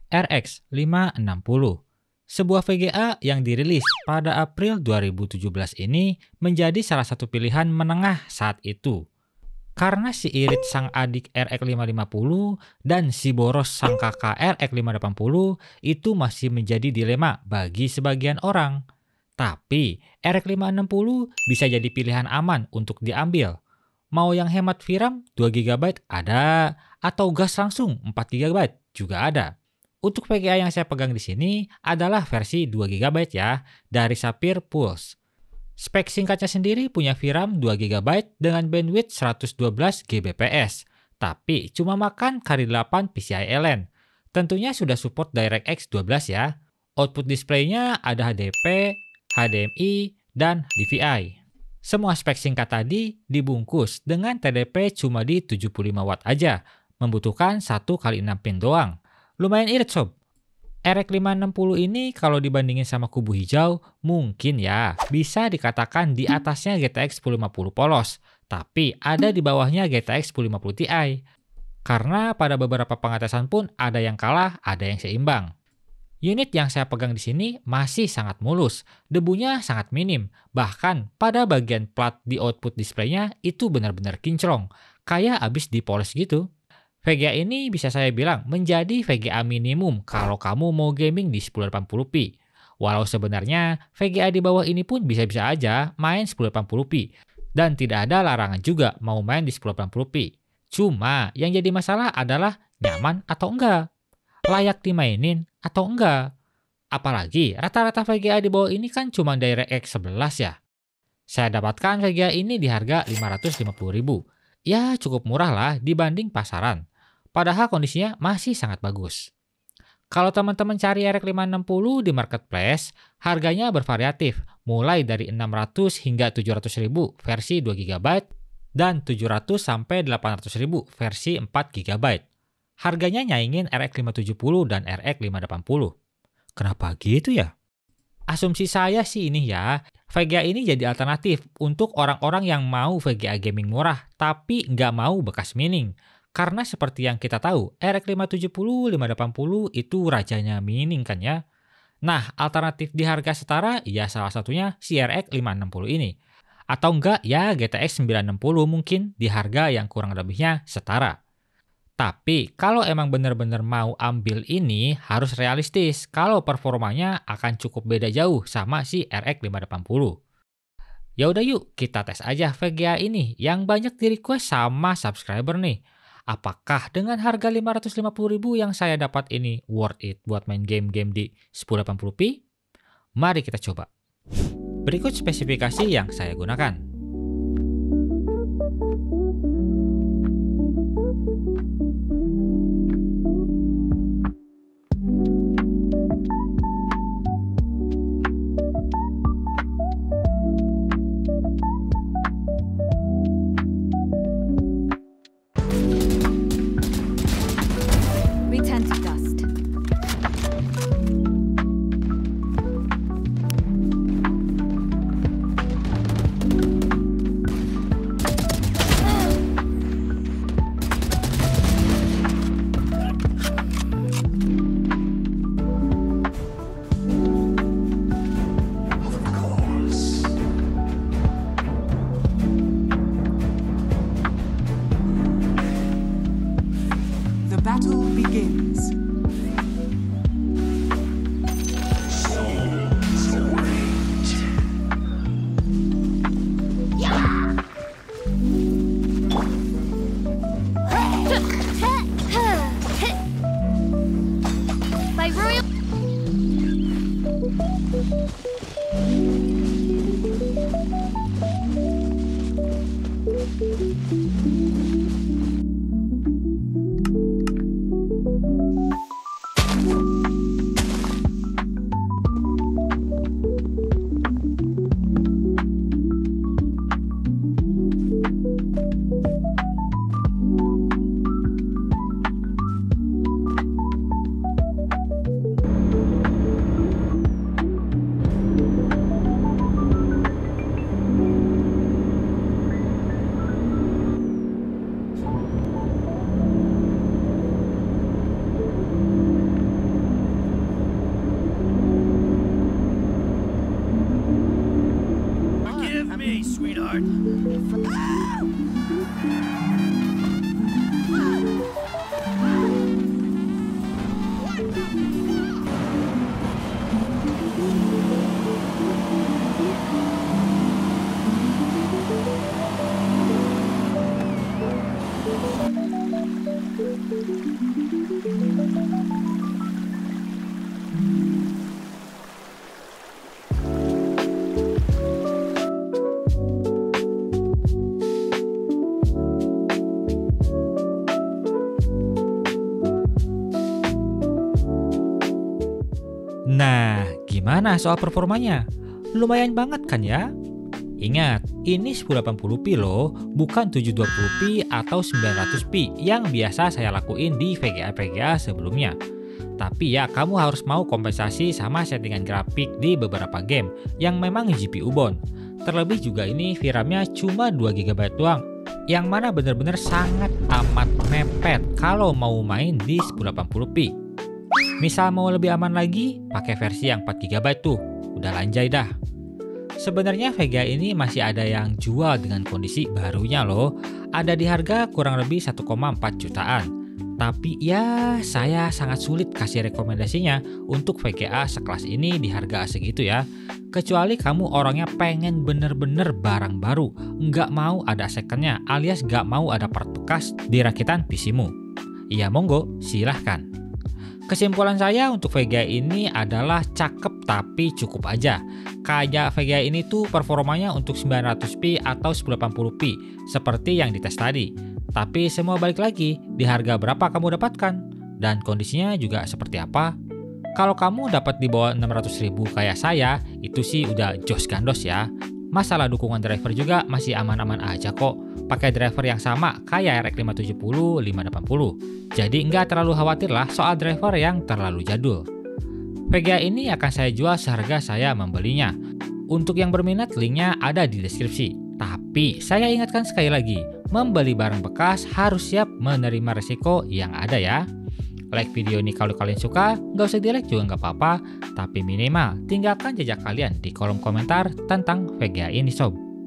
RX 560. Sebuah VGA yang dirilis pada April 2017 ini menjadi salah satu pilihan menengah saat itu. Karena si irit sang adik RX 550 dan si boros sang kakak RX 580 itu masih menjadi dilema bagi sebagian orang. Tapi RX 560 bisa jadi pilihan aman untuk diambil. Mau yang hemat VRAM 2 GB ada, atau gas langsung 4 GB juga ada. Untuk VGA yang saya pegang di sini adalah versi 2 GB ya, dari Sapphire Pulse. Spek singkatnya sendiri punya VRAM 2 GB dengan bandwidth 112 Gbps, tapi cuma makan kali 8 PCIe LAN. Tentunya sudah support DirectX 12 ya. Output displaynya ada HDP, HDMI, dan DVI. Semua spek singkat tadi dibungkus dengan TDP cuma di 75 watt aja, membutuhkan 1 kali 6 pin doang. Lumayan irit sob. RX 560 ini kalau dibandingin sama kubu hijau, mungkin ya bisa dikatakan di atasnya GTX 1050 polos, tapi ada di bawahnya GTX 1050 Ti. Karena pada beberapa pengetesan pun ada yang kalah, ada yang seimbang. Unit yang saya pegang di sini masih sangat mulus, debunya sangat minim, bahkan pada bagian plat di output displaynya itu benar-benar kinclong, kayak abis dipoles gitu. VGA ini bisa saya bilang menjadi VGA minimum kalau kamu mau gaming di 1080p. Walau sebenarnya VGA di bawah ini pun bisa-bisa aja main 1080p. Dan tidak ada larangan juga mau main di 1080p. Cuma yang jadi masalah adalah nyaman atau enggak. Layak dimainin atau enggak. Apalagi rata-rata VGA di bawah ini kan cuma DirectX 11 ya. Saya dapatkan VGA ini di harga 550.000. Ya cukup murah lah dibanding pasaran. Padahal kondisinya masih sangat bagus. Kalau teman-teman cari RX 560 di marketplace, harganya bervariatif, mulai dari 600 hingga 700.000 versi 2 GB dan 700 sampai 800.000 versi 4 GB. Harganya nyaingin RX 570 dan RX 580. Kenapa gitu ya? Asumsi saya sih ini ya, VGA ini jadi alternatif untuk orang-orang yang mau VGA gaming murah tapi nggak mau bekas mining. Karena seperti yang kita tahu, RX 570, 580 itu rajanya mining kan ya. Nah, alternatif di harga setara ya salah satunya si RX 560 ini. Atau enggak ya GTX 960 mungkin di harga yang kurang lebihnya setara. Tapi kalau emang bener-bener mau ambil ini harus realistis kalau performanya akan cukup beda jauh sama si RX 580. Ya udah yuk kita tes aja VGA ini yang banyak di request sama subscriber nih. Apakah dengan harga 550.000 yang saya dapat ini worth it buat main game-game di 1080p? Mari kita coba. Berikut spesifikasi yang saya gunakan. Return to dust. The battle begins. By royal. Nah, gimana soal performanya? Lumayan banget kan ya? Ingat, ini 1080p loh, bukan 720p atau 900p yang biasa saya lakuin di VGA-VGA sebelumnya. Tapi ya, kamu harus mau kompensasi sama settingan grafik di beberapa game yang memang GPU bound. Terlebih juga ini VRAM-nya cuma 2GB doang, yang mana bener-bener sangat amat mepet kalau mau main di 1080p. Misal mau lebih aman lagi, pakai versi yang 4GB tuh, udah lanjai dah. Sebenarnya VGA ini masih ada yang jual dengan kondisi barunya loh, ada di harga kurang lebih 1,4 jutaan. Tapi ya, saya sangat sulit kasih rekomendasinya untuk VGA sekelas ini di harga segitu ya. Kecuali kamu orangnya pengen bener-bener barang baru, nggak mau ada secondnya alias nggak mau ada part bekas di rakitan PC-mu. Ya monggo, silahkan. Kesimpulan saya untuk VGA ini adalah cakep tapi cukup aja. Kayak VGA ini tuh performanya untuk 900p atau 1080p seperti yang dites tadi. Tapi semua balik lagi di harga berapa kamu dapatkan dan kondisinya juga seperti apa. Kalau kamu dapat di bawah 600.000 kayak saya, itu sih udah jos gandos ya. Masalah dukungan driver juga masih aman-aman aja kok. Pakai driver yang sama kayak RX 570, 580. Jadi nggak terlalu khawatir lah soal driver yang terlalu jadul. VGA ini akan saya jual seharga saya membelinya. Untuk yang berminat linknya ada di deskripsi. Tapi saya ingatkan sekali lagi, membeli barang bekas harus siap menerima resiko yang ada ya. Like video ini kalau kalian suka, nggak usah di-like juga nggak apa-apa. Tapi minimal tinggalkan jejak kalian di kolom komentar tentang VGA ini sob.